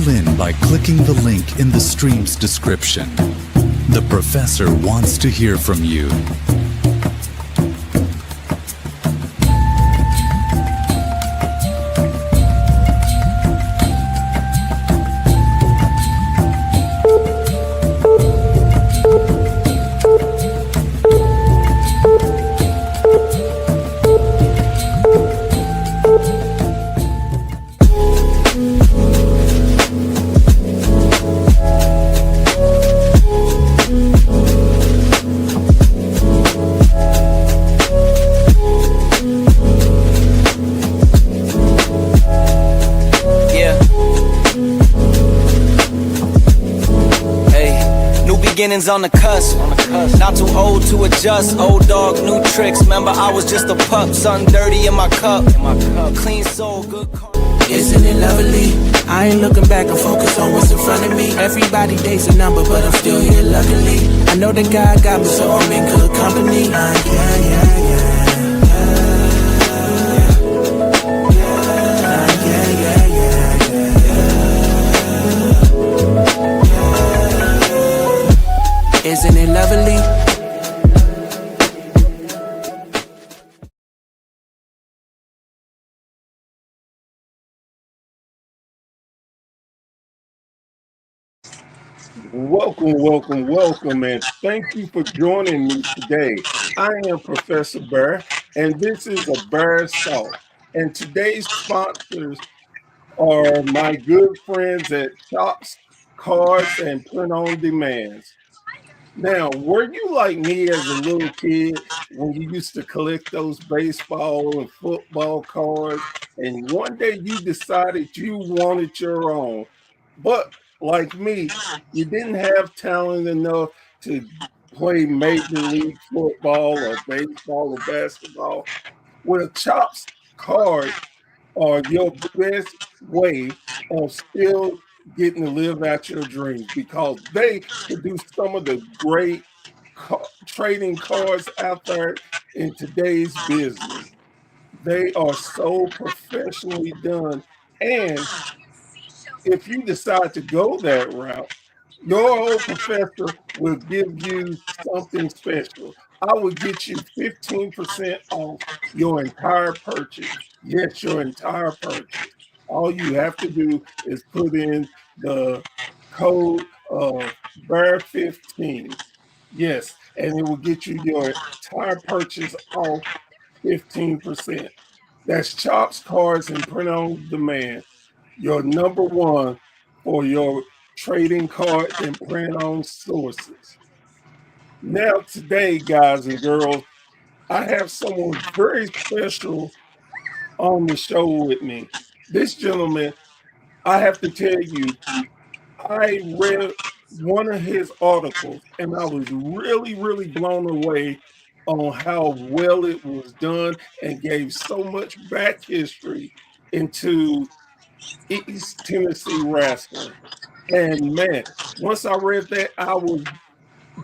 Call in by clicking the link in the stream's description. The professor wants to hear from you. Beginnings on the cusp. Not too old to adjust. Old dog, new tricks. Remember, I was just a pup. Something dirty in my cup. Clean soul, good car. Isn't it lovely? I ain't looking back, I'm focused on what's in front of me. Everybody dates a number, but I'm still here luckily. I know that God got me, so I'm in good company. Isn't it lovely? Welcome, and thank you for joining me today. I am Professor Burr, and this is a Burr Salt. And today's sponsors are my good friends at Chops, Cards, and Print on Demands. Now, were you like me as a little kid when you used to collect those baseball and football cards, and one day you decided you wanted your own? But like me, you didn't have talent enough to play Major League Football or baseball or basketball. Well, Chops cards are your best way of still getting to live out your dreams because they produce some of the great trading cards out there in today's business. They are so professionally done. And if you decide to go that route, your old professor will give you something special. I will get you 15% off your entire purchase. Yes, your entire purchase. All you have to do is put in the code of BEAR15. Yes, and it will get you your entire purchase off 15%. That's Chops Cards and Print on Demand, your number one for your trading card and print on sources. Now, today, guys and girls, I have someone very special on the show with me. This gentleman, I have to tell you, I read one of his articles and I was really blown away on how well it was done and gave so much back history into East Tennessee wrestling. And man, once I read that, I was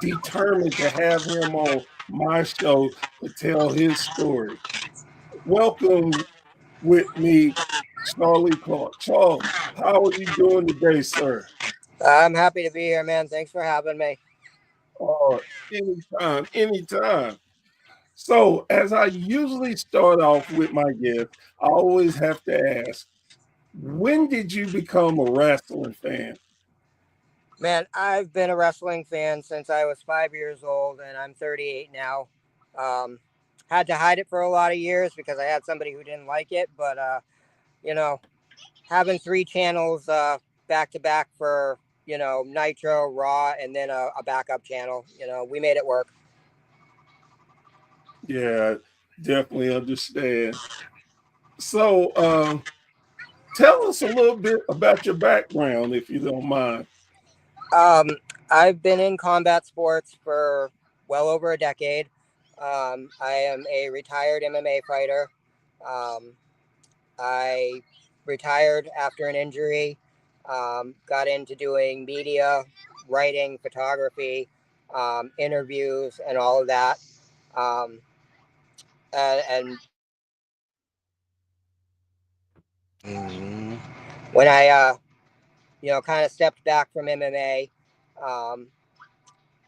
determined to have him on my show to tell his story. Welcome with me, Charlie Clark. Charles, how are you doing today, sir? I'm happy to be here, man. Thanks for having me. Anytime. So, as I usually start off with my guests, I always have to ask, when did you become a wrestling fan? Man, I've been a wrestling fan since I was 5 years old, and I'm 38 now. Um, had to hide it for a lot of years because I had somebody who didn't like it, but you know, having three channels back to back for Nitro, Raw, and then a backup channel, we made it work. Yeah, definitely understand. So, tell us a little bit about your background, if you don't mind. Um, I've been in combat sports for well over a decade. I am a retired MMA fighter. Um, I retired after an injury, got into doing media, writing, photography, interviews, and all of that. Um, and when I kind of stepped back from MMA. Um,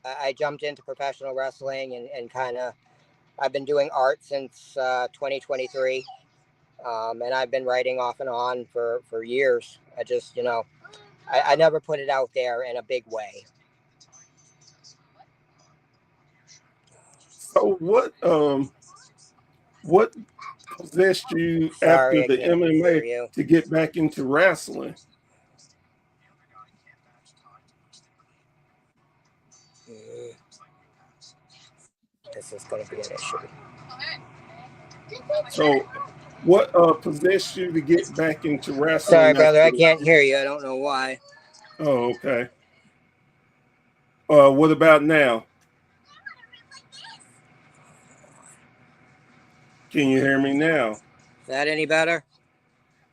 I jumped into professional wrestling and kind of I've been doing art since 2023. And I've been writing off and on for years. I just, I never put it out there in a big way. So what possessed you Sorry, after I the can't hear MMA you. to get back into wrestling? Mm, This is going to be an issue. So what possessed you to get back into Sorry, wrestling brother, I after? can't hear you. I don't know why. Oh, okay. What about now? Can you hear me now? Is that any better?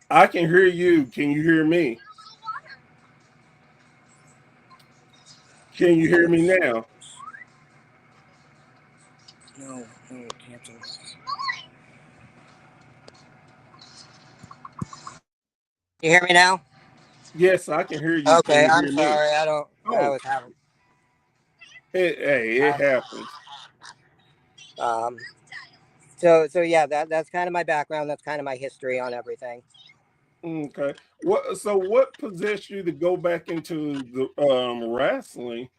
I can hear you. Can you hear me? Can you hear me now? No, cancel. You hear me now? Yes, I can hear you. Can Okay, you I'm hear me? sorry. I Oh, was having. hey, it happens. Um, so yeah, that's kind of my background. That's kind of my history on everything. Okay. What possessed you to go back into the wrestling?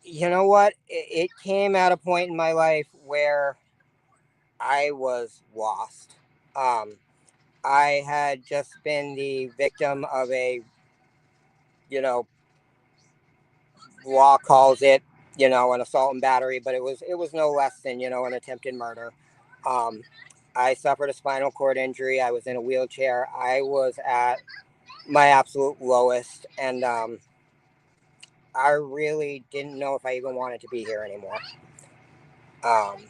You know what? It came at a point in my life where I was lost. Um, I had just been the victim of you know, law calls it, an assault and battery, but it was no less than, an attempted murder. Um, I suffered a spinal cord injury. I was in a wheelchair. I was at my absolute lowest, and I really didn't know if I even wanted to be here anymore. Um,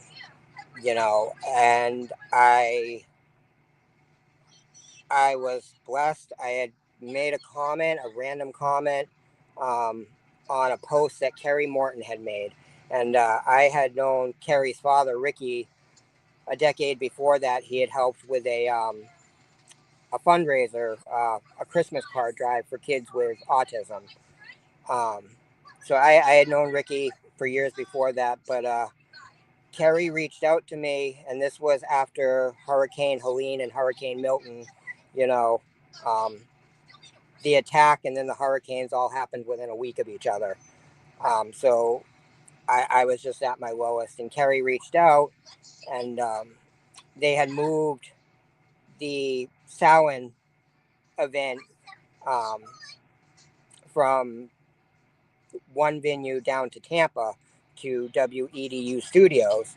and I was blessed. I had made a random comment, um, on a post that Kerry Morton had made. And I had known Kerry's father, Ricky, a decade before that. He had helped with a fundraiser, a Christmas card drive for kids with autism. Um, so I had known Ricky for years before that, but Kerry reached out to me, and this was after Hurricane Helene and Hurricane Milton, you know, um, the attack and then the hurricanes all happened within a week of each other. So I was just at my lowest, and Kerry reached out, and they had moved the Samhain event um, from one venue down to Tampa to WEDU Studios.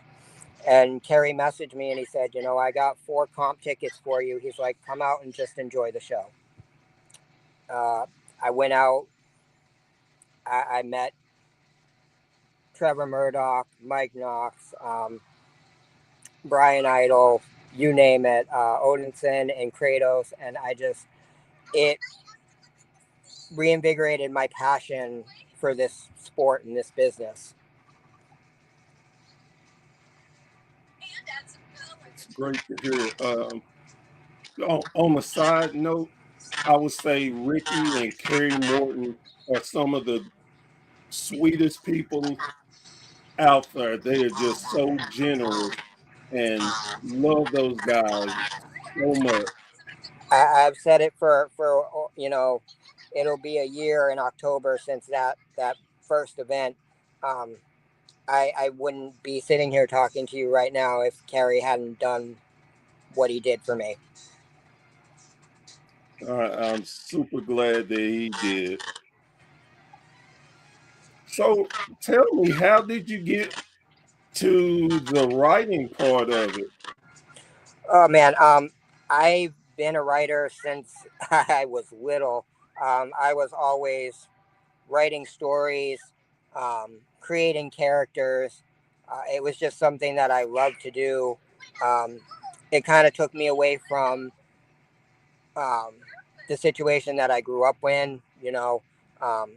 And Kerry messaged me and he said, I got 4 comp tickets for you. He's like, come out and just enjoy the show. I went out. I met Trevor Murdoch, Mike Knox, Brian Idol, you name it, Odinson and Kratos. And it reinvigorated my passion for this sport and this business. It's great to hear. On a side note, I would say Ricky and Kerry Morton are some of the sweetest people out there. They are just so generous and love those guys so much. I've said it for it'll be a year in October since that first event. Um, I wouldn't be sitting here talking to you right now if Kerry hadn't done what he did for me. I'm super glad that he did. So tell me, how did you get to the writing part of it? Oh man, I've been a writer since I was little. I was always writing stories, creating characters. It was just something that I loved to do. Um, it kind of took me away from um, the situation that I grew up in, um,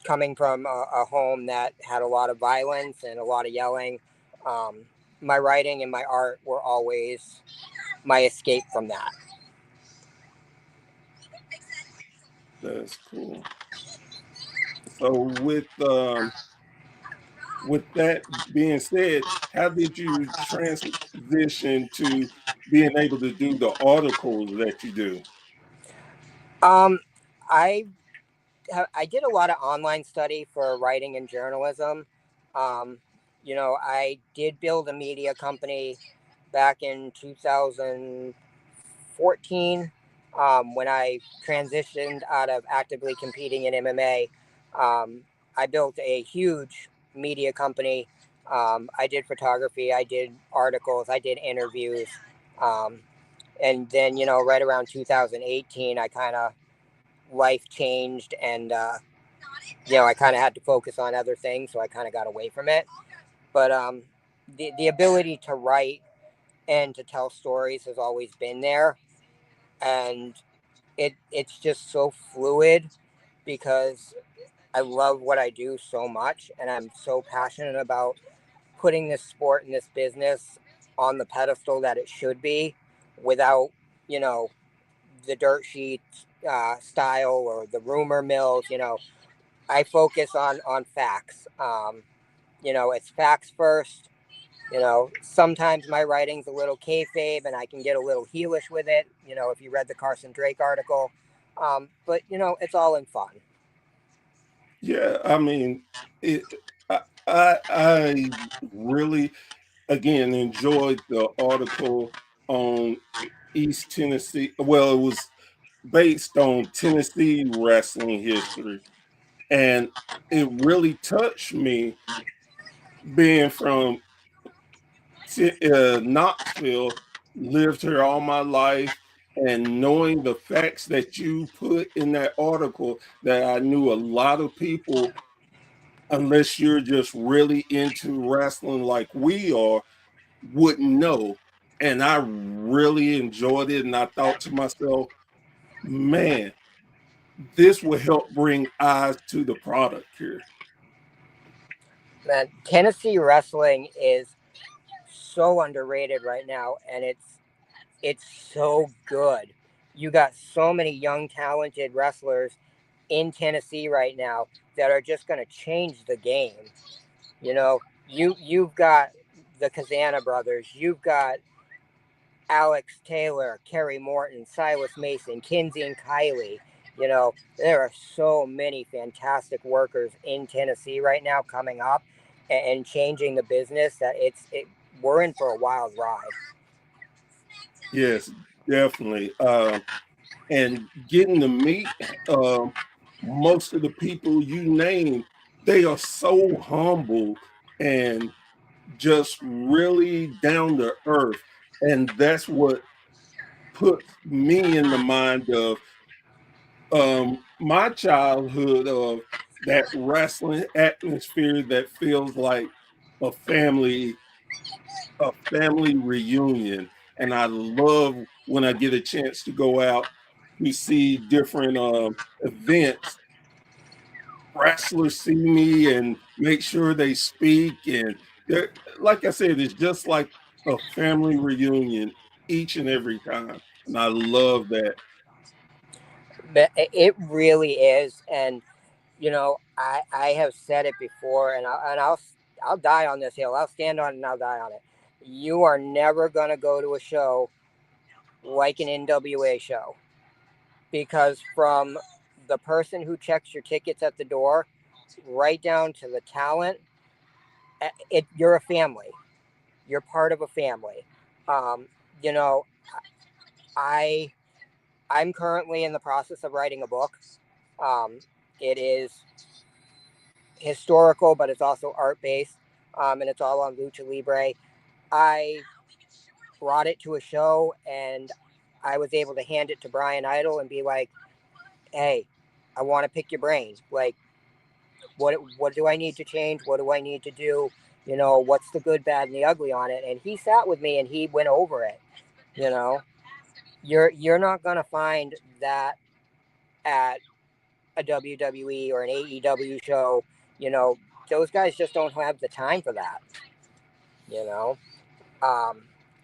coming from a home that had a lot of violence and a lot of yelling. Um, my writing and my art were always my escape from that. That's cool. So with that being said, how did you transition to being able to do the articles that you do? Um, I I did a lot of online study for writing and journalism. Um, I did build a media company back in 2014 when I transitioned out of actively competing in MMA. I built a huge media company. I did photography, I did articles, I did interviews. Um, and then, right around 2018, I kind of life changed and I kind of had to focus on other things, so I kind of got away from it. But the ability to write and to tell stories has always been there, and it's just so fluid because I love what I do so much, and I'm so passionate about putting this sport and this business on the pedestal that it should be, without you know the dirt sheet style or the rumor mills. I focus on facts. It's facts first. Sometimes my writing's a little kayfabe, and I can get a little heelish with it. If you read the Carson Drake article, but it's all in fun. Yeah, I mean, it, I really again enjoyed the article on East Tennessee. Well, it was based on Tennessee wrestling history, and it really touched me being from Knoxville, lived here all my life, and knowing the facts that you put in that article, that I knew a lot of people, unless you're just really into wrestling like we are, wouldn't know. And I really enjoyed it. And I thought to myself, man, this will help bring eyes to the product here. Man, Tennessee wrestling is so underrated right now, and it's so good. You got so many young, talented wrestlers in Tennessee right now that are just going to change the game. You know, you've got the Kazana brothers, you've got Alex Taylor, Kerry Morton, Silas Mason, Kinsey and Kylie. There are so many fantastic workers in Tennessee right now coming up and changing the business that we're in for a wild ride. Yes, definitely. And getting to meet most of the people you name, they are so humble and just really down to earth. And that's what puts me in the mind of my childhood, of that wrestling atmosphere that feels like a family a family reunion. And I love when I get a chance to go out to see different events. Wrestlers see me and make sure they speak. And like I said, it's just like a family reunion each and every time. And I love that. But it really is. And I have said it before, and I'll die on this hill. I'll stand on it and I'll die on it. You are never gonna go to a show like an NWA show, because from the person who checks your tickets at the door, right down to the talent, you're a family. You're part of a family. Um, you know, I I'm currently in the process of writing a book. It is historical, but it's also art based, and it's all on lucha libre. I brought it to a show, and I was able to hand it to Brian Idol and be like, "Hey, I want to pick your brain. Like, what do I need to change? What do I need to do? What's the good, bad, and the ugly on it?" And he sat with me and he went over it. You know, you're not gonna find that at a WWE or an AEW show. You know, those guys just don't have the time for that. You know, um,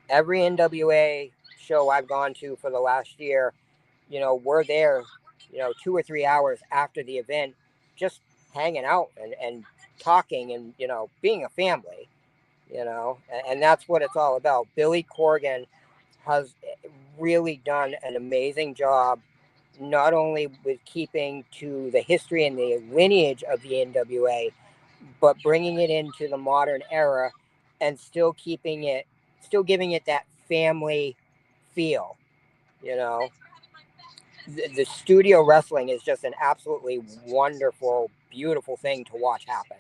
every NWA show I've gone to for the last year, we're there 2 or 3 hours after the event, just hanging out and talking and, being a family, and that's what it's all about. Billy Corgan has really done an amazing job, not only with keeping to the history and the lineage of the NWA, but bringing it into the modern era and still giving it that family feel. You know, the studio wrestling is just an absolutely wonderful, beautiful thing to watch happen.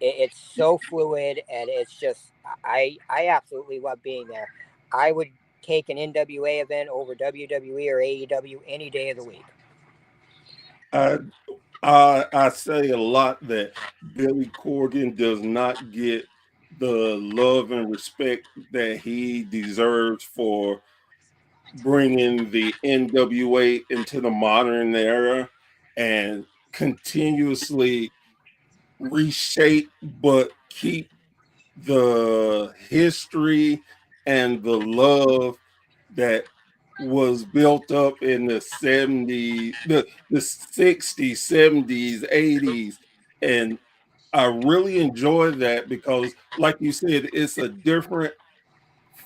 It's so fluid, and it's just I absolutely love being there. I would take an NWA event over WWE or AEW any day of the week. I say a lot that Billy Corgan does not get the love and respect that he deserves for bringing the NWA into the modern era and continuously reshape but keep the history and the love that was built up in the 70s, the 60s, 70s, 80s. And I really enjoy that because, like you said, it's a different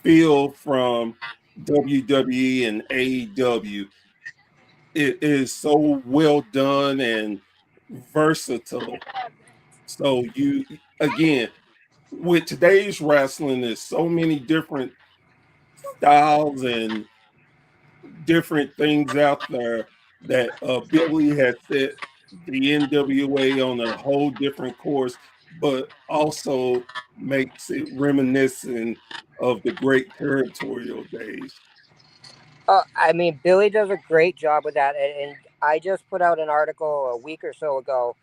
feel from WWE and AEW. It is so well done and versatile. So you again with today's wrestling, there's so many different styles and different things out there that Billy has set the NWA on a whole different course, but also makes it reminiscent of the great territorial days. I mean, Billy does a great job with that, and I just put out an article a week or so ago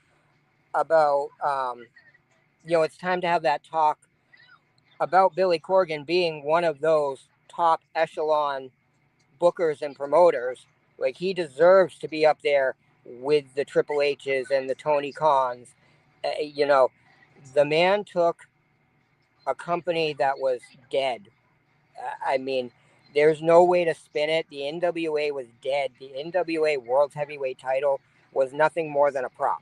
about it's time to have that talk about Billy Corgan being one of those top echelon bookers and promoters. Like, he deserves to be up there with the Triple H's and the Tony Khans. The man took a company that was dead. I mean, there's no way to spin it. The NWA was dead. The NWA World Heavyweight title was nothing more than a prop.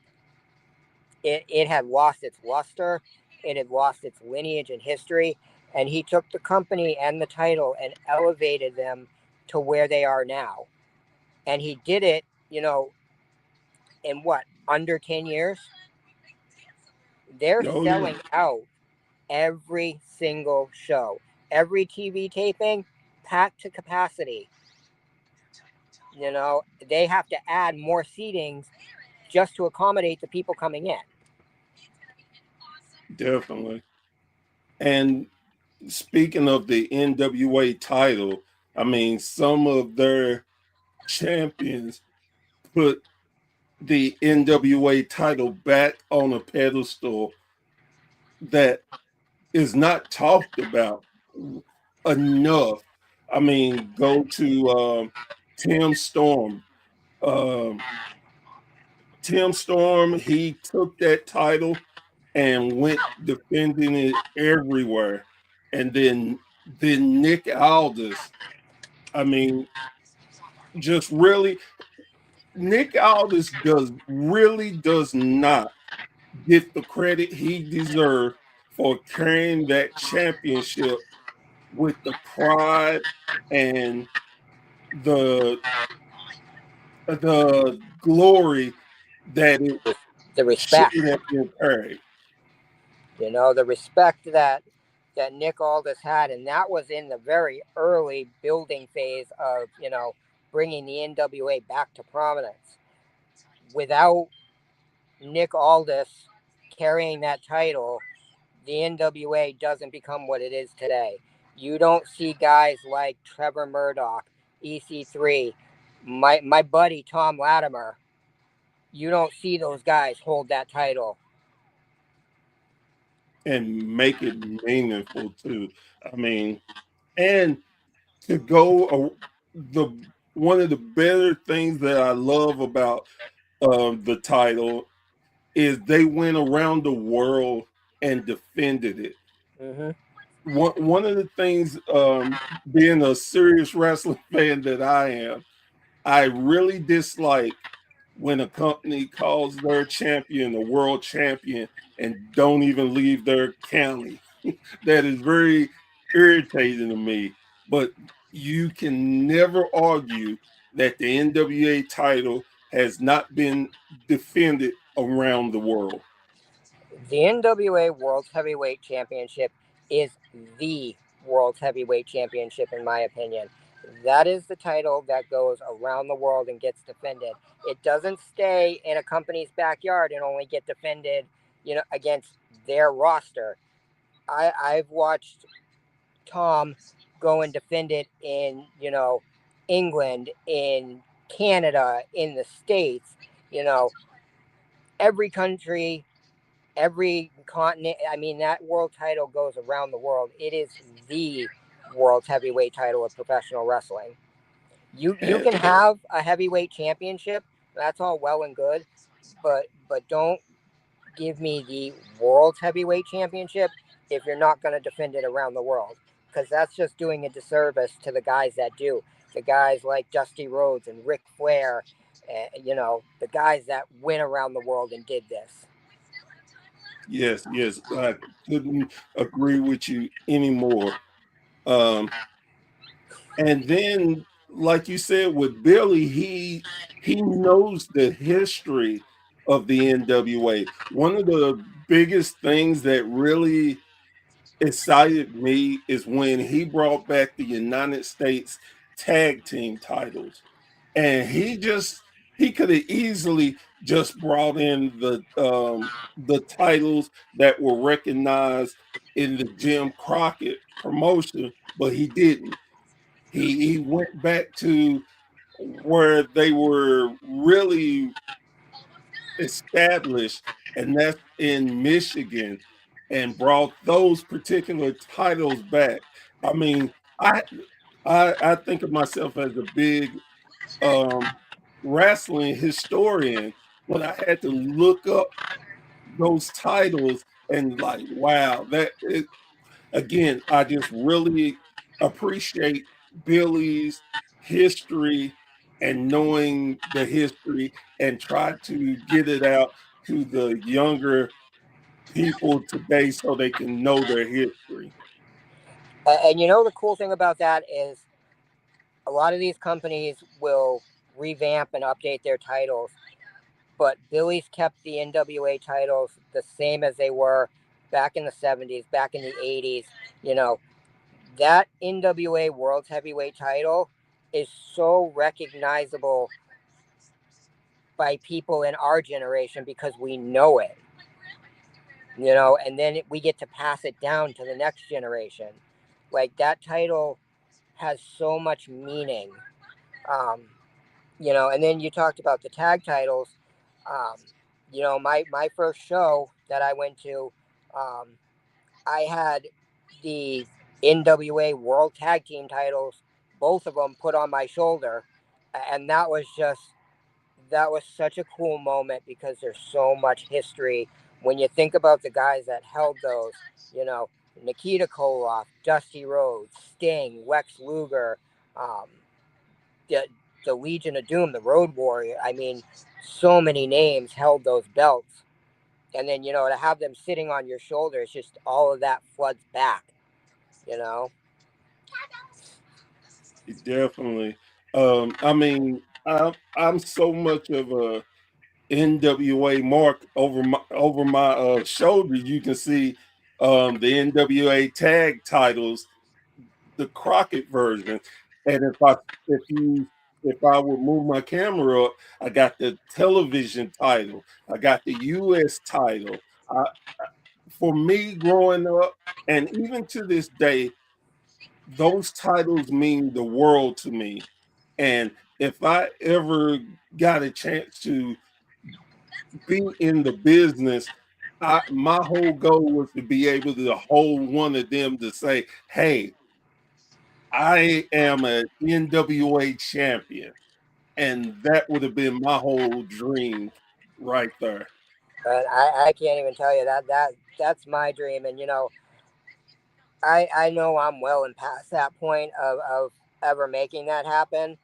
It had lost its luster. It had lost its lineage and history. And he took the company and the title and elevated them to where they are now. And he did it, in what, under 10 years? They're selling out every single show. Every TV taping, packed to capacity. They have to add more seatings just to accommodate the people coming in. Definitely. And speaking of the NWA title, I mean, some of their champions put the NWA title back on a pedestal that is not talked about enough. I mean, go to Tim Storm. Um, Tim Storm, he took that title and went defending it everywhere. And then Nick Aldis, I mean, just really Nick Aldis does not get the credit he deserves for carrying that championship with the pride and the the glory that it The should respect. have been carried. The respect that Nick Aldis had, and that was in the very early building phase of bringing the NWA back to prominence. Without Nick Aldis carrying that title, the NWA doesn't become what it is today. You don't see guys like Trevor Murdoch, EC3, my buddy Tom Latimer. You don't see those guys hold that title. And make it meaningful too. I mean, and to go the one of the better things that I love about the title is they went around the world and defended it. Mm-hmm. One of the things, being a serious wrestling fan that I am, I really dislike when a company calls their champion a world champion and don't even leave their county. That is very irritating to me. But you can never argue that the NWA title has not been defended around the world. The NWA World Heavyweight Championship is the World Heavyweight Championship, in my opinion. That is the title that goes around the world and gets defended. It doesn't stay in a company's backyard and only get defended, against their roster. I've watched Tom go and defend it in, England, in Canada, in the States, you know, every country, every continent. I mean, that world title goes around the world. It is the world heavyweight title of professional wrestling. You And can have a heavyweight championship. That's all well and good, but don't give me the world heavyweight championship if you're not going to defend it around the world, because that's just doing a disservice to the guys that do. The guys like Dusty Rhodes and Ric Flair, the guys that went around the world and did this. yes, yes, I couldn't agree with you anymore. Um, and then, like you said, with Billy, he knows the history of the NWA. One of the biggest things that really excited me is when he brought back the United States tag team titles. And he could have easily just brought in the titles that were recognized in the Jim Crockett promotion, but he didn't. He went back to where they were really established, and that's in Michigan, and brought those particular titles back. I mean, I think of myself as a big um, wrestling historian when I had to look up those titles and like, wow, again, I just really appreciate Billy's history and knowing the history and try to get it out to the younger people today so they can know their history. And the cool thing about that is a lot of these companies will revamp and update their titles, but Billy's kept the NWA titles the same as they were back in the 70s, back in the 80s. That NWA World Heavyweight title is so recognizable by people in our generation because we know it, and then we get to pass it down to the next generation. Like, that title has so much meaning. Um, and then you talked about the tag titles. Um, my first show that I went to, um, I had the NWA World Tag Team titles, both of them put on my shoulder, and that was such a cool moment because there's so much history when you think about the guys that held those. You know, Nikita Koloff, Dusty Rhodes, Sting, Lex Luger, um, the, the Legion of Doom, the Road Warrior. I mean, so many names held those belts. And then, to have them sitting on your shoulders, just all of that floods back, you know? Definitely. I mean, I'm so much of a NWA mark over my shoulder. You can see the NWA tag titles, the Crockett version. And if I would move my camera up, I got the television title, I got the US title. For me growing up, and even to this day, those titles mean the world to me. And if I ever got a chance to be in the business, my whole goal was to be able to hold one of them to say, hey, I am an NWA champion. And that would have been my whole dream right there. But I can't even tell you that's my dream. And, I know I'm well and past that point of ever making that happen.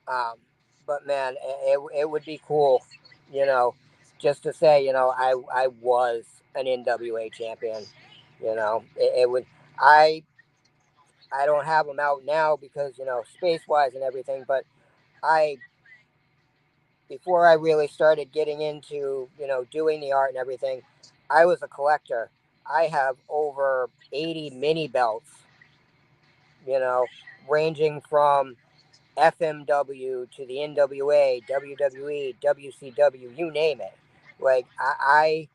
Um, but man, it would be cool, you know, just to say, I was an NWA champion. It would. I I don't have them out now because space wise and everything. But I before I really started getting into doing the art and everything, I was a collector. I have over 80 mini belts. You know, ranging from FMW to the NWA, WWE, WCW, you name it. Like I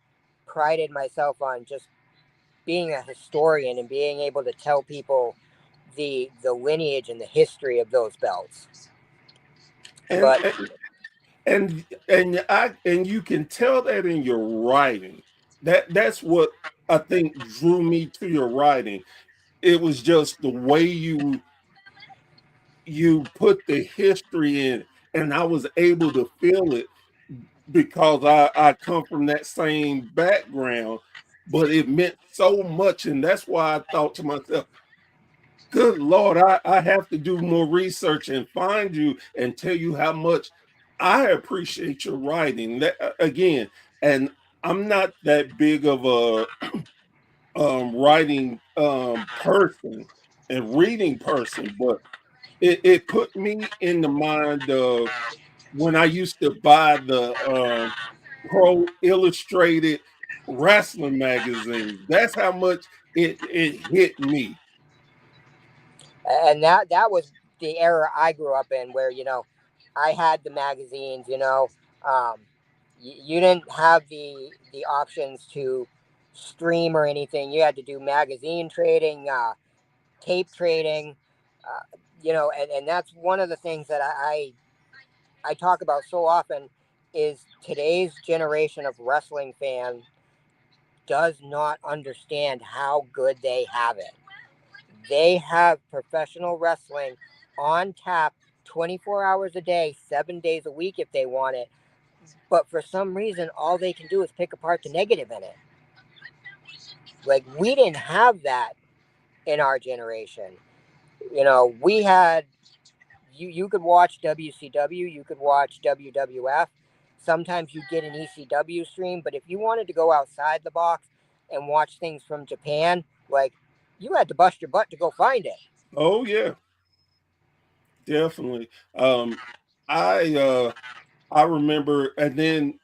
prided myself on just being a historian and being able to tell people the lineage and the history of those belts. And But and you can tell that in your writing. That's what I think drew me to your writing. It was just the way you put the history in, and I was able to feel it because I come from that same background, but it meant so much, and that's why I thought to myself, good Lord, I have to do more research and find you and tell you how much I appreciate your writing. That again, and I'm not that big of a writing person and reading person, but it put me in the mind of when I used to buy the Pro Illustrated wrestling magazines. That's how much it hit me. that was the era I grew up in, where I had the magazines. Um, you didn't have the options to stream or anything. You had to do magazine trading, tape trading. And that's one of the things that I talk about so often is today's generation of wrestling fans does not understand how good they have it. They have professional wrestling on tap 24 hours a day, 7 days a week if they want it. But for some reason, all they can do is pick apart the negative in it. Like, we didn't have that in our generation. We had, you could watch WCW, you could watch WWF. Sometimes you'd get an ECW stream, but if you wanted to go outside the box and watch things from Japan, like, you had to bust your butt to go find it. Oh yeah, definitely. I I remember, and then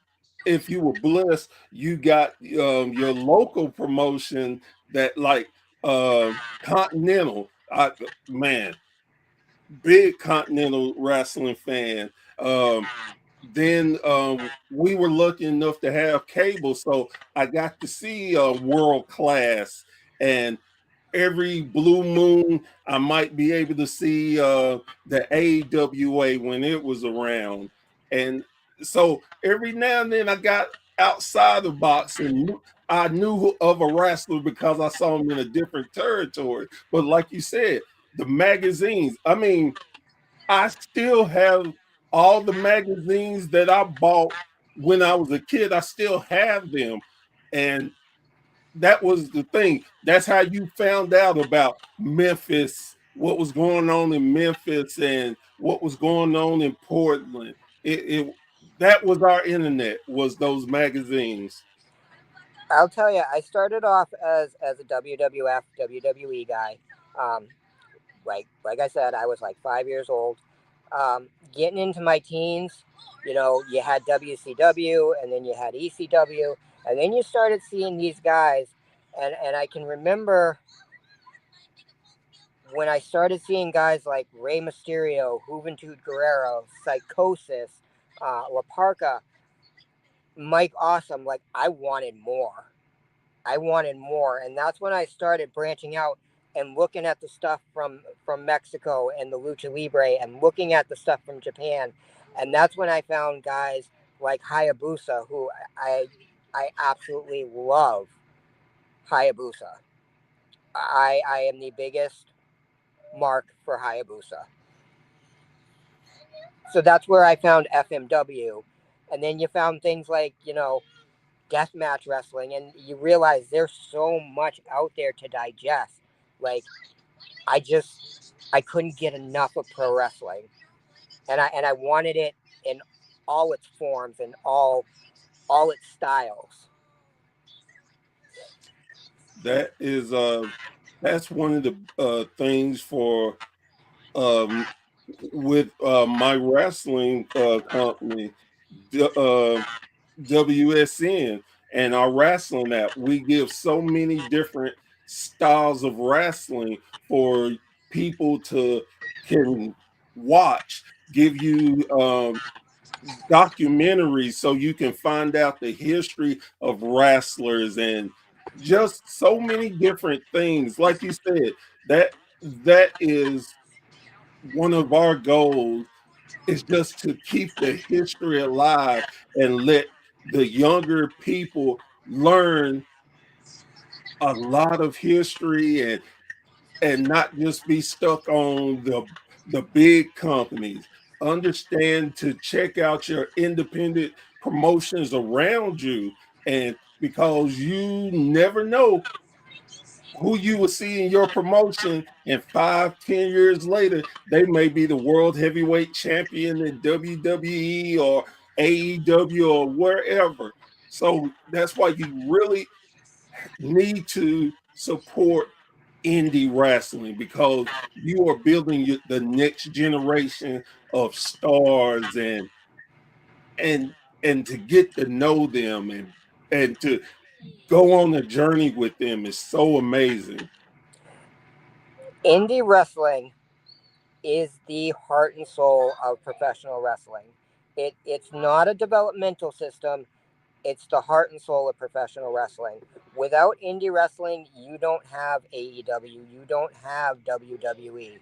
if you were blessed, you got your local promotion that like Continental. Man, big Continental wrestling fan. Then we were lucky enough to have cable, so I got to see World Class, and every blue moon I might be able to see the AWA when it was around. And so every now and then I got outside the box and I knew of a wrestler because I saw him in a different territory. But like you said, the magazines, I mean, I still have all the magazines that I bought when I was a kid. I still have them. And that was the thing. That's how you found out about Memphis, what was going on in Memphis and what was going on in Portland. It that was our internet, was those magazines. I'll tell you, I started off as a WWF, WWE guy. Um, like I said, I was like 5 years old. Getting into my teens, you had WCW, and then you had ECW, and then you started seeing these guys, and I can remember when I started seeing guys like Rey Mysterio, Juventud Guerrero, Psychosis, La Parca, Mike Awesome. Like, I wanted more. I wanted more, and that's when I started branching out and looking at the stuff from Mexico and the Lucha Libre, and looking at the stuff from Japan, and that's when I found guys like Hayabusa, who I absolutely love. Hayabusa. I am the biggest mark for Hayabusa. So that's where I found FMW, and then you found things like deathmatch wrestling, and you realize there's so much out there to digest. Like, I couldn't get enough of pro wrestling. and I wanted it in all its forms and all its styles. That is that's one of the things for um with my wrestling company, WSN, and our wrestling app. We give so many different styles of wrestling for people to can watch, give you documentaries so you can find out the history of wrestlers and just so many different things. Like you said, that is one of our goals, is just to keep the history alive and let the younger people learn a lot of history and not just be stuck on the big companies. Understand to check out your independent promotions around you, and because you never know who you will see in your promotion, and 5, 10 years later, they may be the world heavyweight champion in WWE or AEW or wherever. So that's why you really need to support indie wrestling, because you are building the next generation of stars, and and to get to know them and to go on a journey with them is so amazing. Indie wrestling is the heart and soul of professional wrestling. It's not a developmental system. It's the heart and soul of professional wrestling. Without indie wrestling, you don't have AEW, you don't have WWE.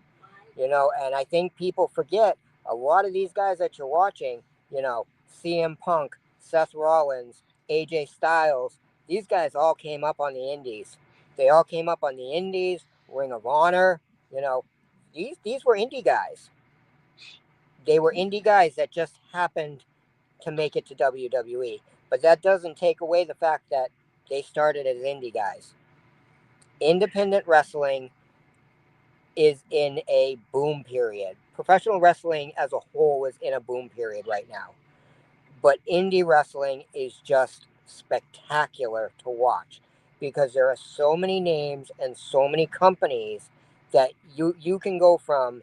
And I think people forget a lot of these guys that you're watching, CM Punk, Seth Rollins, AJ Styles, these guys all came up on the indies. They all came up on the indies, Ring of Honor, you know, these were indie guys. They were indie guys that just happened to make it to WWE. But that doesn't take away the fact that they started as indie guys. Independent wrestling is in a boom period. Professional wrestling as a whole is in a boom period right now. But indie wrestling is just spectacular to watch because there are so many names and so many companies that you can go from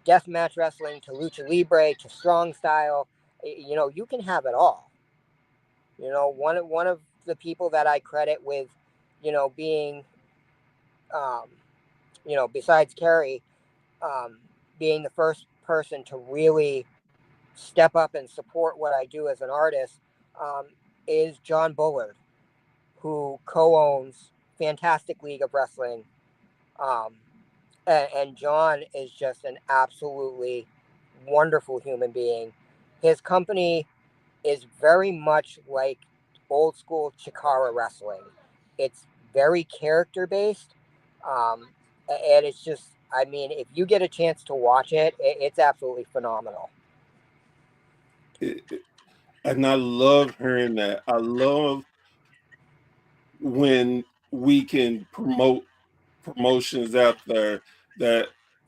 deathmatch wrestling to lucha libre to strong style. You can have it all. One of the people that I credit with, being, um, besides Kerry, being the first person to really step up and support what I do as an artist, um, is John Bullard, who co-owns Fantastic League of Wrestling. Um, and John is just an absolutely wonderful human being. His company is very much like old school Chikara wrestling. It's very character based. And it's just, I mean, if you get a chance to watch it, it's absolutely phenomenal. And I love hearing that. I love when we can promote promotions out there that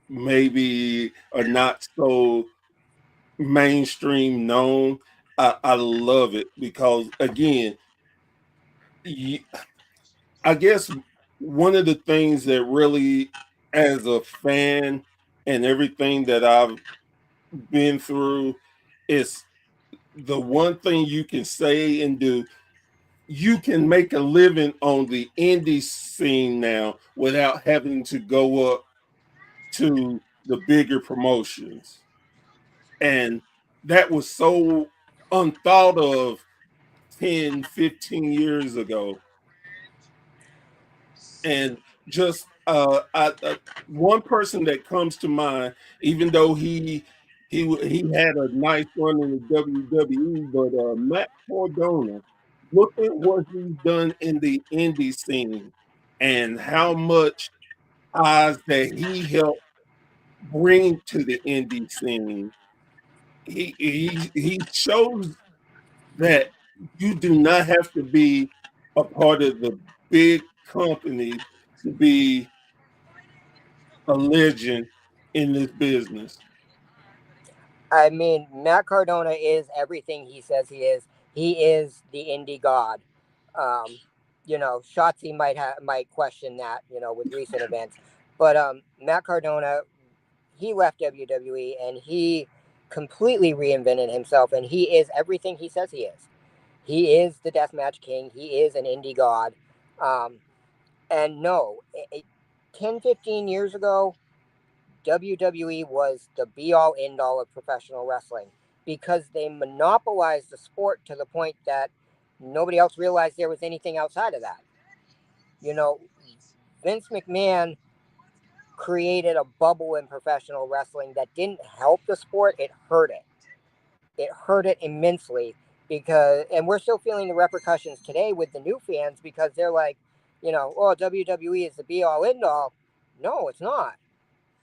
maybe are not so mainstream known. I love it because, again, I guess one of the things that really, as a fan and everything that I've been through, is the one thing you can say and do. You can make a living on the indie scene now without having to go up to the bigger promotions. And that was so unthought of 10, 15 years ago. And just one person that comes to mind, even though he had a nice run in the WWE, but Matt Cardona, look at what he's done in the indie scene and how much eyes that he helped bring to the indie scene. He shows that you do not have to be a part of the big company to be a legend in this business. I mean, Matt Cardona is everything he says he is. He is the indie god. Um, Shotzi might question that, with recent events, but Matt Cardona, he left WWE and he completely reinvented himself, and he is everything he says he is. He is the deathmatch king. He is an indie god. Um, and no, 10, 15 years ago, WWE was the be all end all of professional wrestling because they monopolized the sport to the point that nobody else realized there was anything outside of that. You know, Vince McMahon created a bubble in professional wrestling that didn't help the sport, it hurt it. It hurt it immensely because, and we're still feeling the repercussions today with the new fans because they're like, oh, WWE is the be all end all. No, it's not.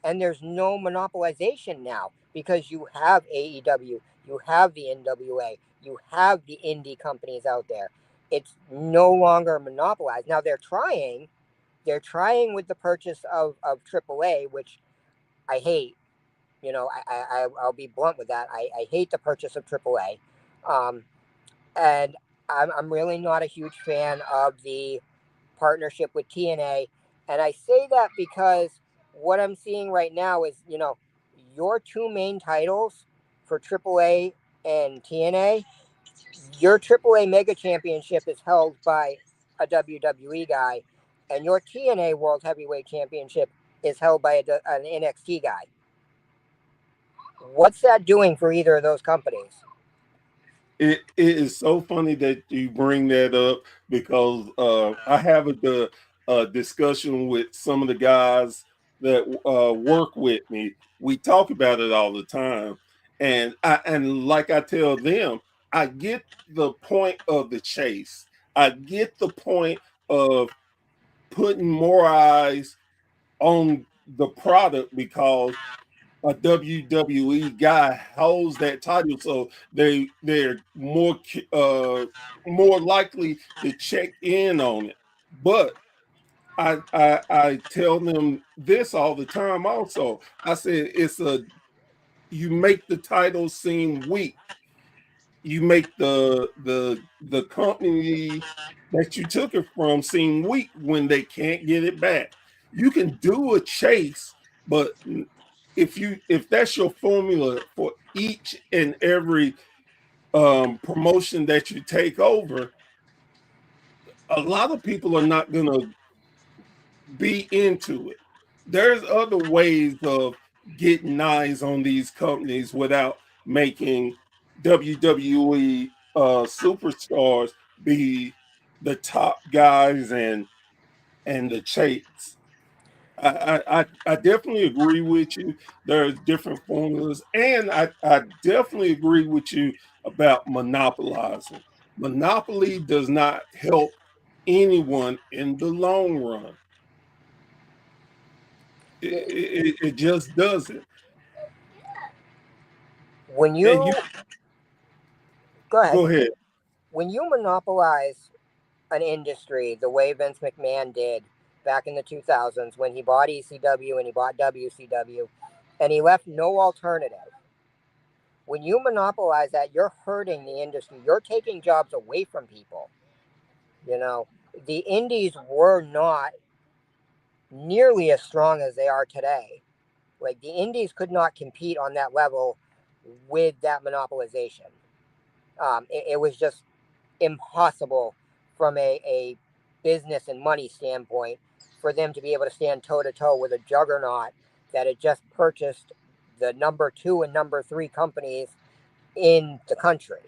And there's no monopolization now because you have AEW, you have the NWA, you have the indie companies out there. It's no longer monopolized. Now they're trying with the purchase of AAA, which I hate. I'll be blunt with that. I hate the purchase of AAA. And I'm really not a huge fan of the partnership with TNA. And I say that because what I'm seeing right now is, your two main titles for AAA and TNA, your AAA Mega Championship is held by a WWE guy, and your TNA World Heavyweight Championship is held by an NXT guy. What's that doing for either of those companies? It is so funny that you bring that up because I have a discussion with some of the guys that work with me. We talk about it all the time, and like I tell them, I get the point of the chase. I get the point of putting more eyes on the product because a WWE guy holds that title, so they're more likely to check in on it. But I tell them this all the time. Also, I said you make the title seem weak. You make the company that you took it from seem weak when they can't get it back. You can do a chase, but if that's your formula for each and every promotion that you take over, a lot of people are not going to be into it. There's other ways of getting eyes on these companies without making WWE superstars be the top guys and the chase. I definitely agree with you. There's different formulas, and I definitely agree with you about monopolizing. Monopoly does not help anyone in the long run. It just doesn't. When And you go ahead, go ahead. when you monopolize an industry the way Vince McMahon did back in the 2000s when he bought ECW and he bought WCW and he left no alternative. When you monopolize that, you're hurting the industry. You're taking jobs away from people. The indies were not nearly as strong as they are today. Like the indies could not compete on that level with that monopolization. It was just impossible from a business and money standpoint for them to be able to stand toe to toe with a juggernaut that had just purchased the number 2 and number 3 companies in the country.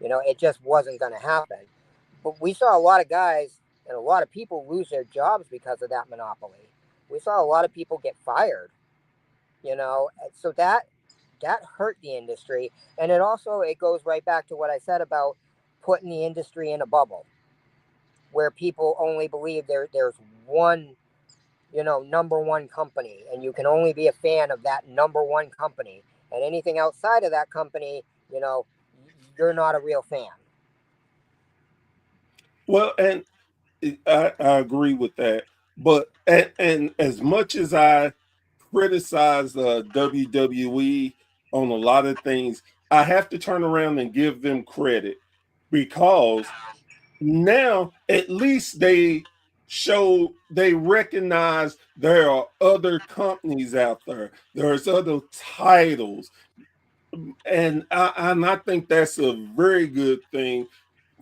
It just wasn't going to happen. But we saw a lot of guys and a lot of people lose their jobs because of that monopoly. We saw a lot of people get fired, so that hurt the industry. And it goes right back to what I said about putting the industry in a bubble where people only believe there's one, number one company, and you can only be a fan of that number one company, and anything outside of that company, you're not a real fan. Well, and I agree with that. But and as much as I criticize WWE on a lot of things, I have to turn around and give them credit because now at least they recognize there are other companies out there. There's other titles. And I think that's a very good thing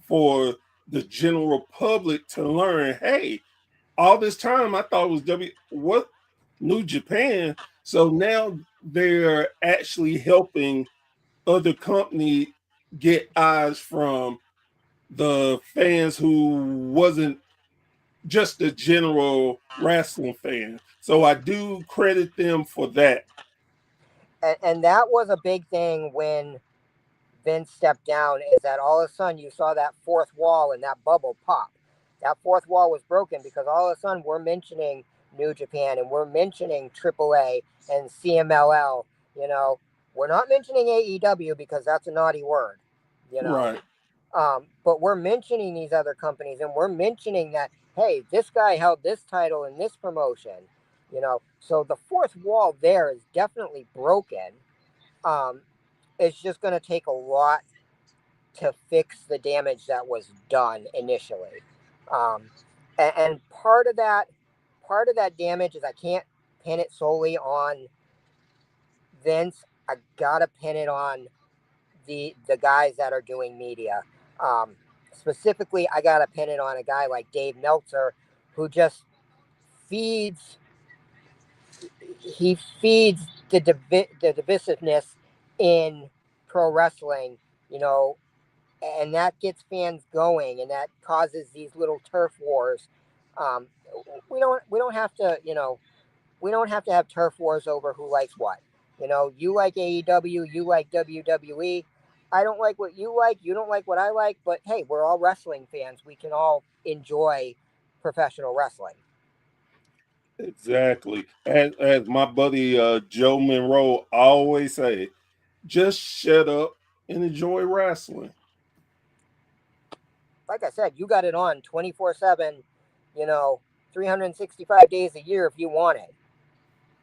for the general public to learn. Hey, all this time I thought it was what New Japan. So now they're actually helping other company get eyes from the fans who wasn't just a general wrestling fan. So I do credit them for that. And that was a big thing when Vince stepped down, is that all of a sudden you saw that fourth wall and that bubble pop. That fourth wall was broken because all of a sudden we're mentioning New Japan and we're mentioning AAA and CMLL. You know, we're not mentioning AEW because that's a naughty word, you know. Right. But we're mentioning these other companies and we're mentioning that, hey, this guy held this title in this promotion, you know. So the fourth wall there is definitely broken. It's just going to take a lot to fix the damage that was done initially. And part of that damage is I can't pin it solely on Vince. I gotta pin it on the guys that are doing media. Specifically, I gotta pin it on a guy like Dave Meltzer, who just feeds the divisiveness in pro wrestling, you know, and that gets fans going, and that causes these little turf wars. Um, we don't have to, you know, we don't have to have turf wars over who likes what. You know, you like AEW, you like WWE. I don't like what you like. You don't like what I like. But hey, we're all wrestling fans. We can all enjoy professional wrestling. Exactly. As my buddy Joe Monroe always say, just shut up and enjoy wrestling. Like I said, you got it on 24/7, you know, 365 days a year if you want it.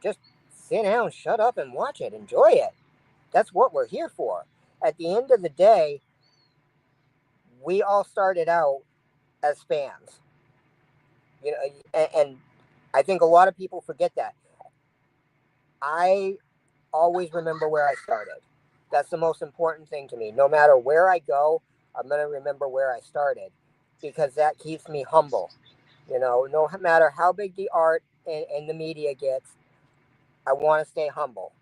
Just sit down, shut up, and watch it. Enjoy it. That's what we're here for. At the end of the day, we all started out as fans. You know, and I think a lot of people forget that. I always remember where I started. That's the most important thing to me. No matter where I go, I'm going to remember where I started because that keeps me humble. You know, no matter how big the art and the media gets, I want to stay humble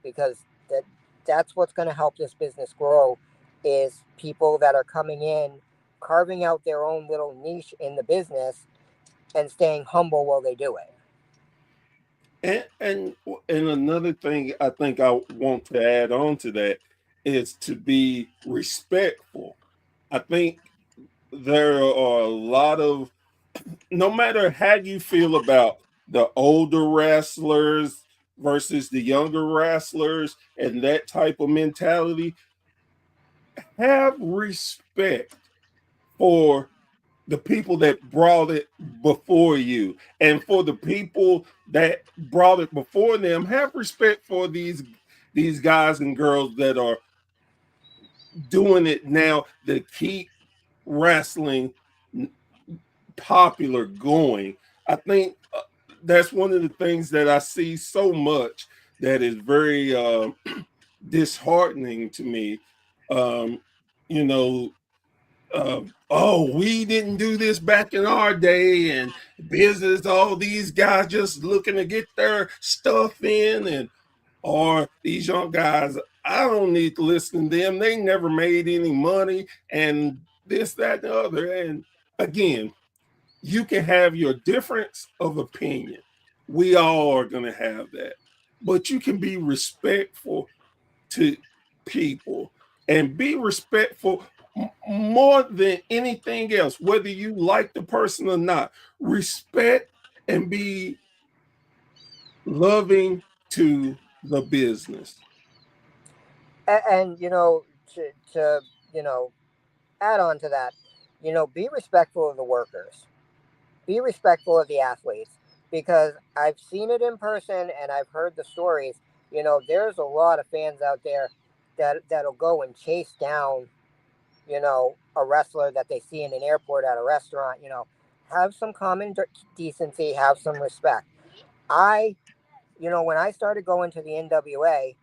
because that's what's going to help this business grow is people that are coming in, carving out their own little niche in the business and staying humble while they do it. And another thing I think I want to add on to that is to be respectful. I think there are a lot of, no matter how you feel about the older wrestlers versus the younger wrestlers and that type of mentality, have respect for the people that brought it before you, and for the people that brought it before them, have respect for these guys and girls that are doing it now to keep wrestling popular going. I think that's one of the things that I see so much that is very disheartening to me. Um, you know, oh, we didn't do this back in our day, and business, all these guys just looking to get their stuff in, and or these young guys, I don't need to listen to them. They never made any money, and this, that, and the other. And again, you can have your difference of opinion. We all are going to have that. But you can be respectful to people and be respectful more than anything else, whether you like the person or not. Respect and be loving to the business. And you know, to you know, add on to that, you know, be respectful of the workers, be respectful of the athletes, because I've seen it in person and I've heard the stories. You know, there's a lot of fans out there that'll go and chase down, you know, a wrestler that they see in an airport, at a restaurant. You know, have some common decency, have some respect. I, you know, when I started going to the NWA,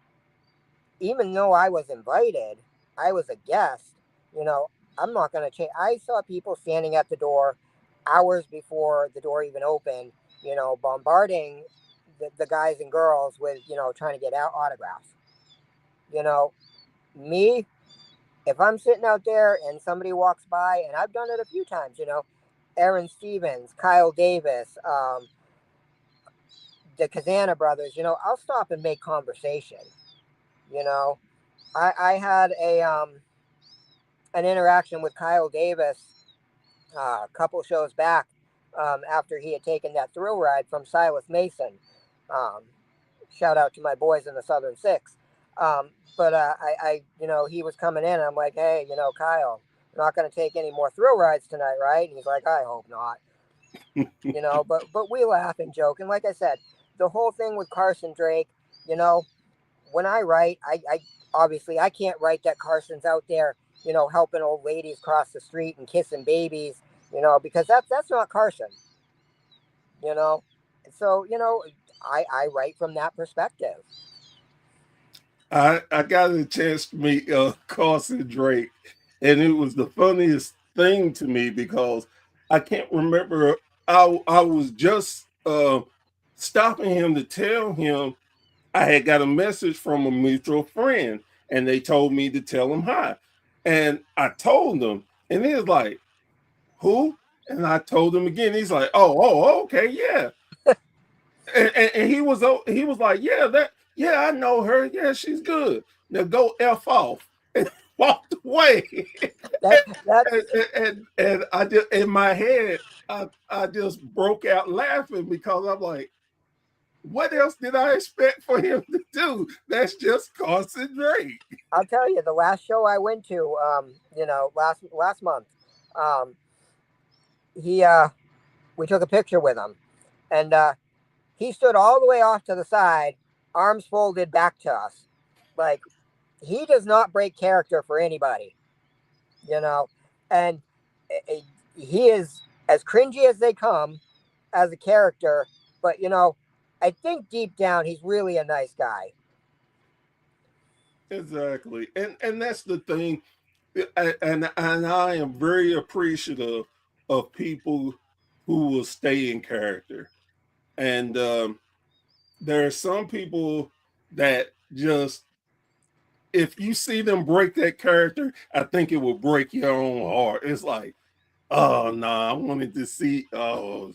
even though I was invited, I was a guest. You know, I'm not going to change. I saw people standing at the door hours before the door even opened, you know, bombarding the guys and girls with, you know, trying to get out autographs. You know, me, if I'm sitting out there and somebody walks by, and I've done it a few times, you know, Aaron Stevens, Kyle Davis, the Kazana brothers, you know, I'll stop and make conversation. You know, I had an interaction with Kyle Davis a couple shows back, after he had taken that thrill ride from Silas Mason. Um, Shout out to my boys in the Southern Six. But you know, he was coming in, and I'm like, hey, you know, Kyle, you're not going to take any more thrill rides tonight, right? And he's like, I hope not. You know, but we laugh and joke. And like I said, the whole thing with Carson Drake, you know, when I write, I obviously I can't write that Carson's out there, you know, helping old ladies cross the street and kissing babies, you know, because that's not Carson, you know. So, you know, I write from that perspective. I got a chance to meet Carson Drake, and it was the funniest thing to me because I can't remember. I was just stopping him to tell him I had got a message from a mutual friend, and they told me to tell him hi. And I told him, and he was like, "Who?" And I told him again. He's like, "Oh, okay, yeah." and he was like, "Yeah, I know her. Yeah, she's good. Now go f off," and walked away. And I just, in my head, I just broke out laughing because I'm like, what else did I expect for him to do? That's just Carson Drake. I'll tell you, the last show I went to, you know, last month, we took a picture with him, and he stood all the way off to the side, arms folded back to us. Like, he does not break character for anybody, you know, and he is as cringy as they come as a character, but, you know, I think deep down he's really a nice guy. Exactly. And that's the thing. And I am very appreciative of people who will stay in character. And there are some people that just, if you see them break that character, I think it will break your own heart. It's like, oh no, I wanted to see. Oh,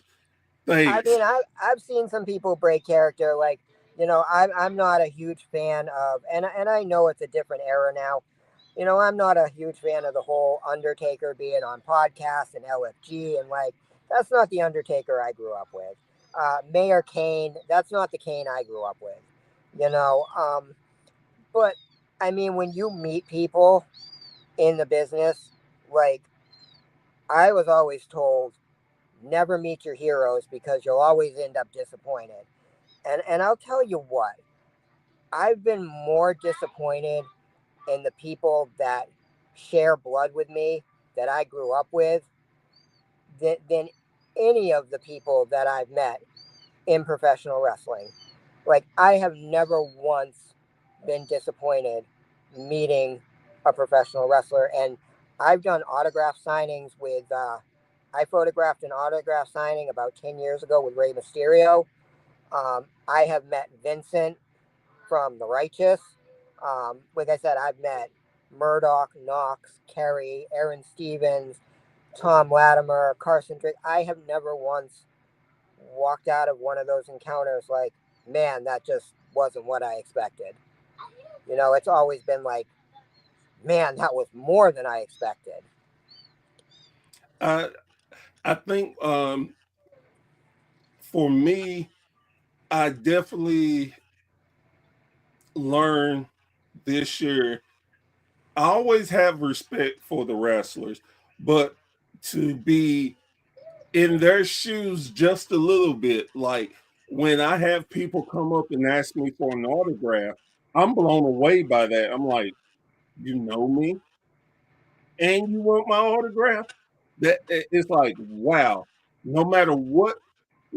thanks. I mean, I've seen some people break character. Like, you know, I'm not a huge fan of, and I know it's a different era now. You know, I'm not a huge fan of the whole Undertaker being on podcasts and LFG, and like, that's not the Undertaker I grew up with. Mayor Kane, that's not the Kane I grew up with. You know, but I mean, when you meet people in the business, like, I was always told, never meet your heroes because you'll always end up disappointed. And I'll tell you what, I've been more disappointed in the people that share blood with me, that I grew up with, than any of the people that I've met in professional wrestling. Like, I have never once been disappointed meeting a professional wrestler. And I've done autograph signings with, I photographed an autograph signing about 10 years ago with Rey Mysterio. I have met Vincent from The Righteous. Like I said, I've met Murdoch, Knox, Kerry, Aaron Stevens, Tom Latimer, Carson Drake. I have never once walked out of one of those encounters like, man, that just wasn't what I expected. You know, it's always been like, man, that was more than I expected. I think for me, I definitely learned this year. I always have respect for the wrestlers, but to be in their shoes just a little bit, like when I have people come up and ask me for an autograph, I'm blown away by that. I'm like, you know me, and you want my autograph? It's like, wow. No matter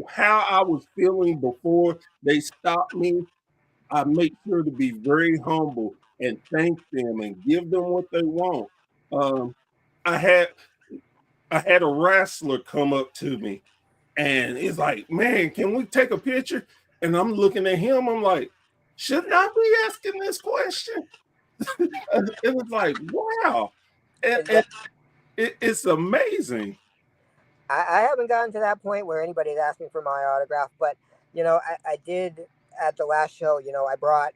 how I was feeling before they stopped me, I make sure to be very humble and thank them and give them what they want. Um, I had I had a wrestler come up to me and he's like, "Man, can we take a picture?" And I'm looking at him. I'm like, "Shouldn't I be asking this question?" It was like, wow, and it's amazing. I haven't gotten to that point where anybody's asked me for my autograph, but I did at the last show. I brought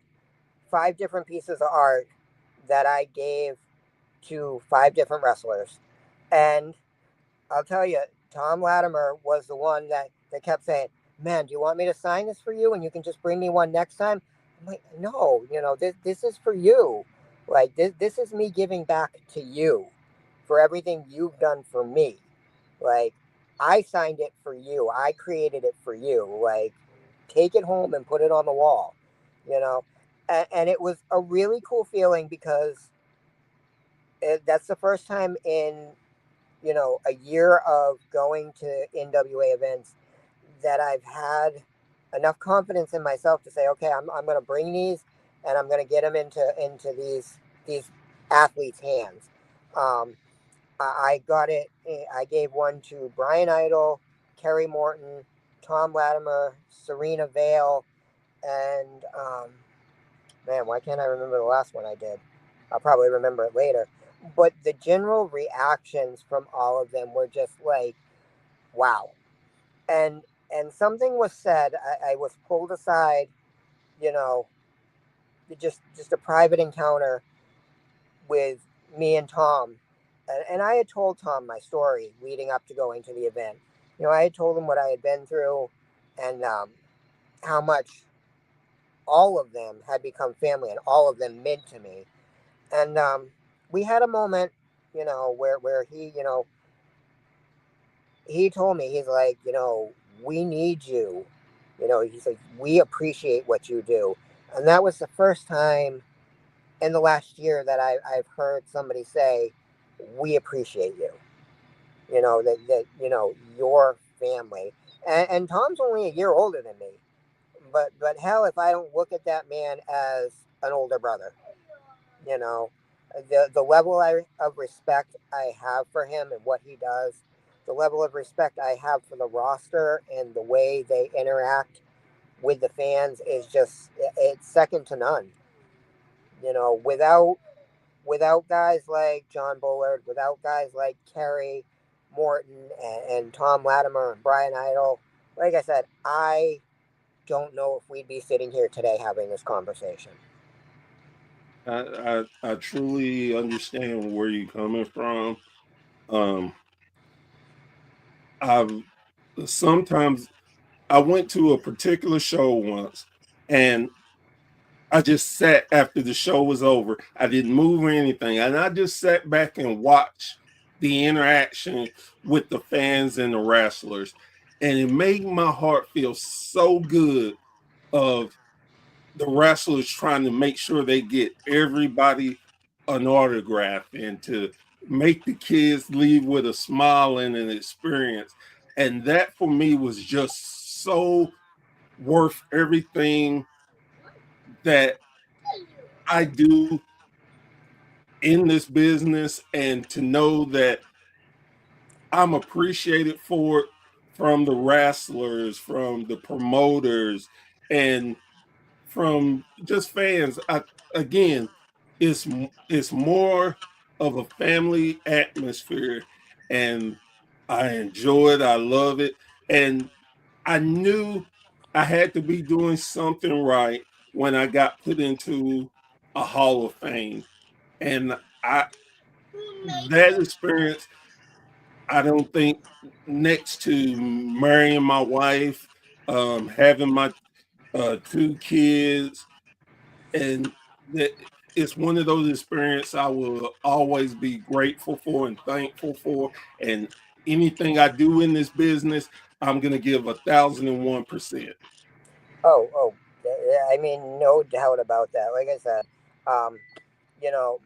5 different pieces of art that I gave to 5 different wrestlers, and I'll tell you, Tom Latimer was the one that kept saying, "Man, do you want me to sign this for you, and you can just bring me one next time?" I'm like, "No, this is for you. Like this is me giving back to you for everything you've done for me. Like I signed it for you. I created it for you. Like take it home and put it on the wall, you know." And it was a really cool feeling because that's the first time in a year of going to NWA events that I've had enough confidence in myself to say, okay, I'm going to bring these and I'm going to get them into these athletes' hands. Um, I got it. I gave one to Brian Idol, Kerry Morton, Tom Latimer, Serena Vale, and man, why can't I remember the last one I did? I'll probably remember it later. But the general reactions from all of them were just like, wow. And something was said. I was pulled aside, you know, just a private encounter with me and Tom. And I had told Tom my story leading up to going to the event. I had told him what I had been through and how much all of them had become family and all of them meant to me. And we had a moment, where he told me, he's like, we need you. He's like, we appreciate what you do. And that was the first time in the last year that I've heard somebody say, we appreciate you. That your family. And Tom's only a year older than me. But hell, if I don't look at that man as an older brother, you know, the level of respect I have for him and what he does, the level of respect I have for the roster and the way they interact with the fans is just it's second to none. Without guys like John Bullard, without guys like Kerry Morton and Tom Latimer and Brian Idol, like I said, I don't know if we'd be sitting here today having this conversation. I truly understand where you're coming from. Um, I've sometimes I went to a particular show once, and I just sat after the show was over. I didn't move or anything, and I just sat back and watched the interaction with the fans and the wrestlers, and it made my heart feel so good of the wrestlers trying to make sure they get everybody an autograph and to make the kids leave with a smile and an experience. And that for me was just so worth everything that I do in this business, and to know that I'm appreciated for it from the wrestlers, from the promoters, and from just fans. Again, it's more of a family atmosphere, and I enjoy it. I love it, and I knew I had to be doing something right when I got put into a Hall of Fame, and I that experience. I don't think next to marrying my wife, having my 2 kids, and that it's one of those experiences I will always be grateful for and thankful for. And anything I do in this business, I'm gonna give 1,001%. I mean, no doubt about that. Like I said, um,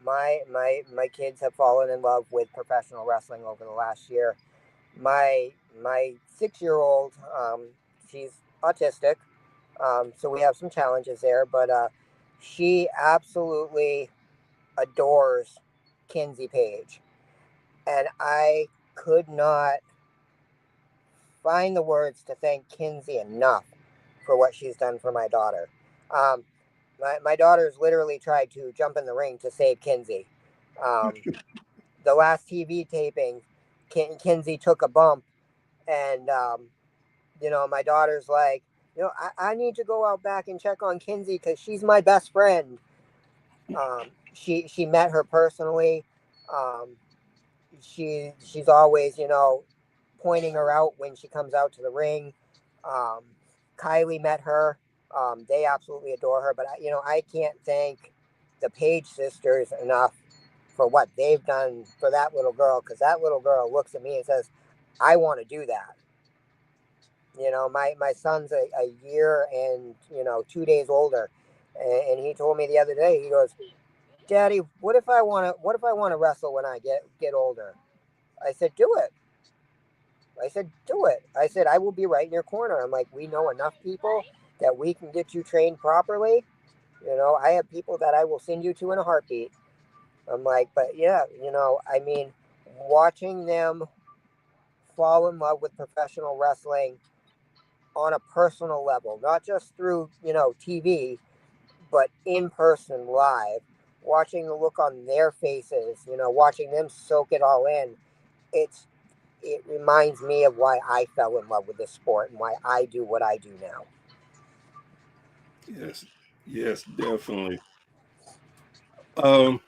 my kids have fallen in love with professional wrestling over the last year. My 6-year-old, she's autistic, so we have some challenges there, but she absolutely adores Kinsey Page, and I could not find the words to thank Kinsey enough for what she's done for my daughter. Um, my daughter's literally tried to jump in the ring to save Kinsey. Um, the last TV taping, Kinsey took a bump, and my daughter's like, I need to go out back and check on Kinsey because she's my best friend. She met her personally. Um, she's always pointing her out when she comes out to the ring. Um, Kylie met her. They absolutely adore her. But I can't thank the Page sisters enough for what they've done for that little girl, because that little girl looks at me and says, "I want to do that." My son's a year and 2 days older, and he told me the other day. He goes, "Daddy, what if I want to wrestle when I get older?" I said, "Do it." I said, "Do it." I said, "I will be right in your corner." I'm like, "We know enough people that we can get you trained properly. I have people that I will send you to in a heartbeat." I'm like, but yeah, I mean, watching them fall in love with professional wrestling on a personal level, not just through, TV, but in person live, watching the look on their faces, watching them soak it all in, it reminds me of why I fell in love with this sport and why I do what I do now. Yes, yes, definitely. Um,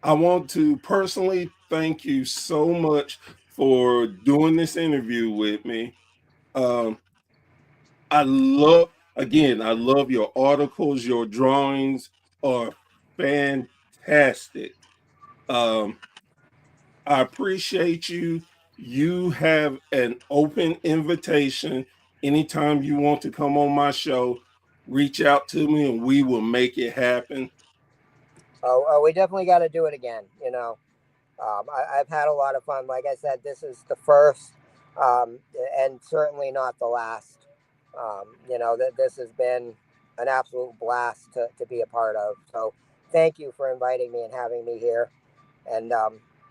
I want to personally thank you so much for doing this interview with me. Um, I love your articles, your drawings are fantastic. Um, I appreciate you. You have an open invitation. Anytime you want to come on my show, reach out to me and we will make it happen. We definitely got to do it again. I've had a lot of fun. Like I said, this is the first, and certainly not the last. That this has been an absolute blast to be a part of. So thank you for inviting me and having me here, and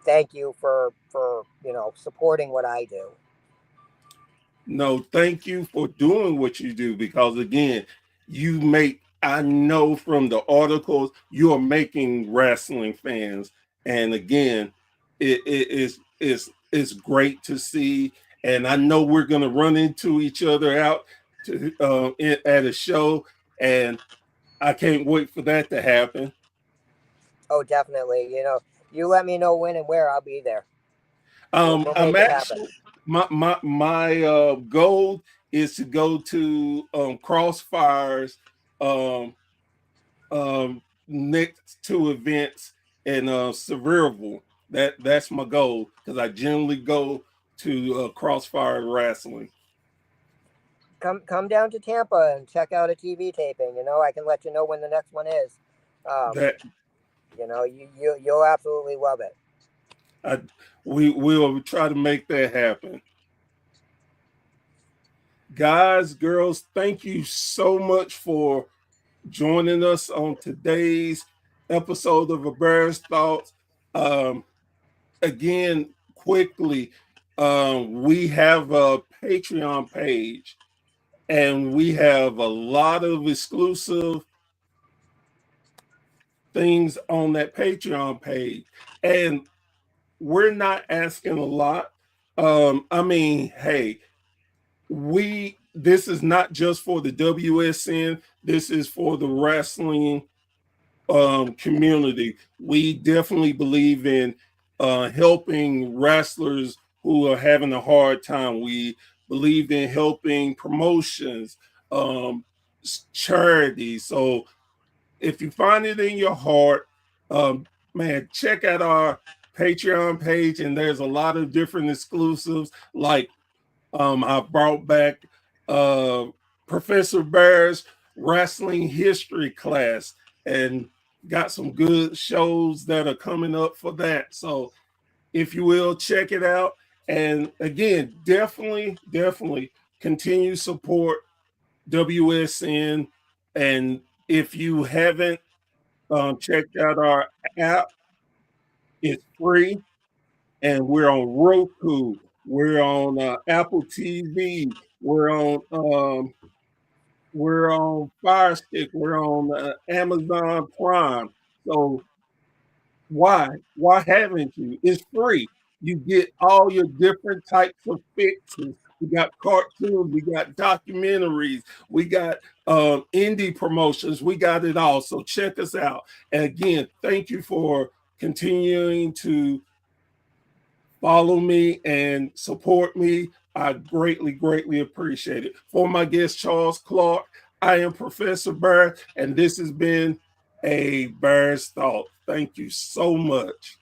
thank you for supporting what I do. No, thank you for doing what you do because again, I know from the articles you're making wrestling fans. And again, it's great to see. And I know we're gonna run into each other out at a show, and I can't wait for that to happen. Oh, definitely. You let me know when and where, I'll be there. We'll I'm make it happen. actually my goal is to go to Crossfire's um, next two events in Sevierville. That's my goal because I generally go to Crossfire Wrestling. Come down to Tampa and check out a TV taping. I can let you know when the next one is. That You'll absolutely love it. we will try to make that happen. Guys, girls, thank you so much for joining us on today's episode of A Bear's Thoughts. Again, quickly, we have a Patreon page and we have a lot of exclusive things on that Patreon page. And we're not asking a lot. I mean, hey, this is not just for the WSN, this is for the wrestling community. We definitely believe in helping wrestlers who are having a hard time. We believe in helping promotions, charities. So if you find it in your heart, man, check out our Patreon page, and there's a lot of different exclusives. Like I brought back Professor Bear's wrestling history class, and got some good shows that are coming up for that. So if you will, check it out. And again, definitely continue support WSN. And if you haven't checked out our app, it's free. And we're on Roku. We're on Apple TV. We're on Fire Stick. We're on Amazon Prime. So why haven't you? It's free. You get all your different types of fixes. We got cartoons, we got documentaries, we got indie promotions, we got it all. So check us out. And again, thank you for continuing to follow me and support me. I greatly appreciate it. For my guest, Charles Clark, I am Professor Bear, and this has been a Bear's Thought. Thank you so much.